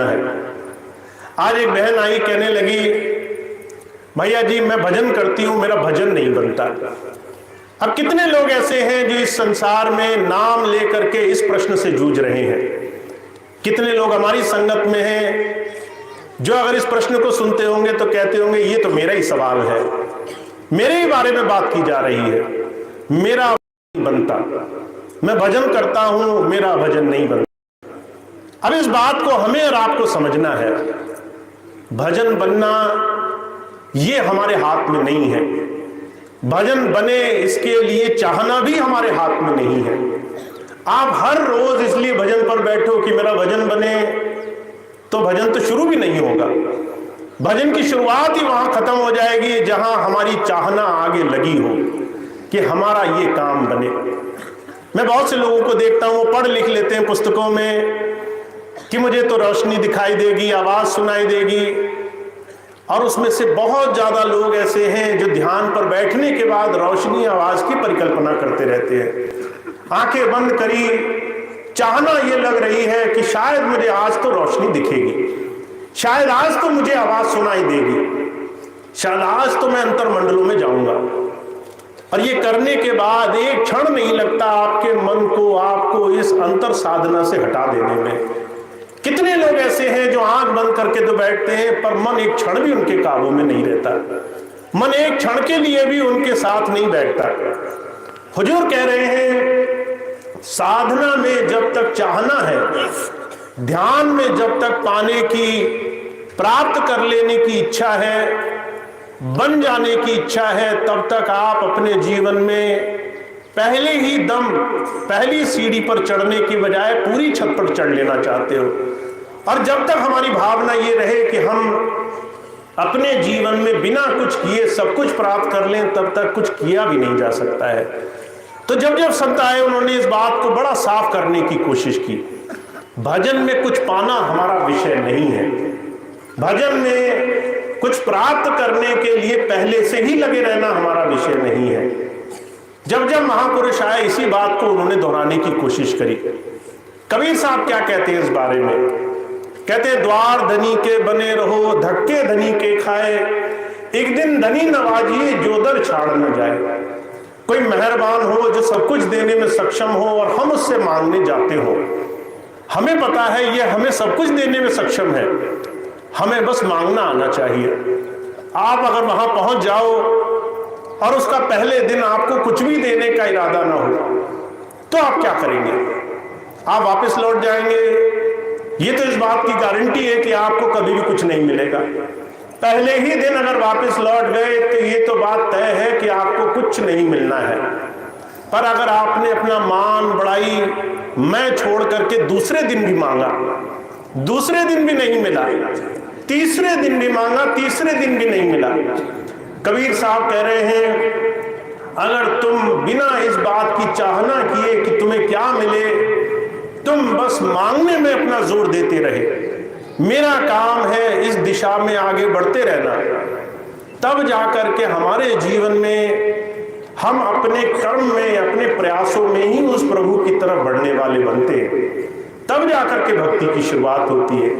है। आज एक बहन आई, कहने लगी, भैया जी मैं भजन करती हूं, मेरा भजन नहीं बनता। अब कितने लोग ऐसे हैं जो इस संसार में नाम लेकर के इस प्रश्न से जूझ रहे हैं। कितने लोग हमारी संगत में हैं जो अगर इस प्रश्न को सुनते होंगे तो कहते होंगे ये तो मेरा ही सवाल है, मेरे ही बारे में बात की जा रही है, मेरा नहीं बनता, मैं भजन करता हूं, मेरा भजन नहीं बनता। अब इस बात को हमें और आपको समझना है, भजन बनना ये हमारे हाथ में नहीं है। भजन बने इसके लिए चाहना भी हमारे हाथ में नहीं है। आप हर रोज इसलिए भजन पर बैठो कि मेरा भजन बने, तो भजन तो शुरू भी नहीं होगा। भजन की शुरुआत ही वहां खत्म हो जाएगी जहां हमारी चाहना आगे लगी हो कि हमारा ये काम बने। मैं बहुत से लोगों को देखता हूं, वो पढ़ लिख लेते हैं पुस्तकों में कि मुझे तो रोशनी दिखाई देगी, आवाज सुनाई देगी, और उसमें से बहुत ज्यादा लोग ऐसे हैं जो ध्यान पर बैठने के बाद रोशनी आवाज की परिकल्पना करते रहते हैं। आंखें बंद करी, चाहना ये लग रही है कि शायद मुझे आज तो रोशनी दिखेगी, शायद आज तो मुझे आवाज सुनाई देगी, शायद आज तो मैं अंतर्मंडलों में जाऊंगा। और ये करने के बाद एक क्षण नहीं लगता आपके मन को आपको इस अंतर साधना से हटा देने में। कितने लोग ऐसे हैं जो आंख बंद करके तो बैठते हैं पर मन एक क्षण भी उनके काबू में नहीं रहता, मन एक क्षण के लिए भी उनके साथ नहीं बैठता। हुजूर कह रहे हैं साधना में जब तक चाहना है, ध्यान में जब तक पाने की, प्राप्त कर लेने की इच्छा है, बन जाने की इच्छा है, तब तक आप अपने जीवन में पहले ही दम पहली सीढ़ी पर चढ़ने की बजाय पूरी छत पर चढ़ लेना चाहते हो। और जब तक हमारी भावना ये रहे कि हम अपने जीवन में बिना कुछ किए सब कुछ प्राप्त कर लें, तब तक कुछ किया भी नहीं जा सकता है। तो जब जब संत आए उन्होंने इस बात को बड़ा साफ करने की कोशिश की। भजन में कुछ पाना हमारा विषय नहीं है, भजन में कुछ प्राप्त करने के लिए पहले से ही लगे रहना हमारा विषय नहीं है। जब जब महापुरुष आए इसी बात को उन्होंने दोहराने की कोशिश करी। कबीर साहब क्या कहते हैं इस बारे में, कहते हैं द्वार धनी के बने रहो, धक्के धनी के खाए, एक दिन धनी नवाजिए जो दर छाड़ न जाए। कोई मेहरबान हो जो सब कुछ देने में सक्षम हो और हम उससे मांगने जाते हो। हमें पता है ये हमें सब कुछ देने में सक्षम है, हमें बस मांगना आना चाहिए। आप अगर वहां पहुंच जाओ और उसका पहले दिन आपको कुछ भी देने का इरादा ना हो तो आप क्या करेंगे? आप वापस लौट जाएंगे। ये तो इस बात की गारंटी है कि आपको कभी भी कुछ नहीं मिलेगा। पहले ही दिन अगर वापस लौट गए तो ये तो बात तय है कि आपको कुछ नहीं मिलना है। पर अगर आपने अपना मान बढ़ाई मैं छोड़ करके दूसरे दिन भी मांगा, दूसरे दिन भी नहीं मिला, तीसरे दिन भी मांगा, तीसरे दिन भी नहीं मिला। कबीर साहब कह रहे हैं अगर तुम बिना इस बात की चाहना किए कि तुम्हें क्या मिले, तुम बस मांगने में अपना जोर देते रहे, मेरा काम है इस दिशा में आगे बढ़ते रहना, तब जाकर के हमारे जीवन में हम अपने कर्म में, अपने प्रयासों में ही उस प्रभु की तरफ बढ़ने वाले बनते हैं। तब जाकर के भक्ति की शुरुआत होती है।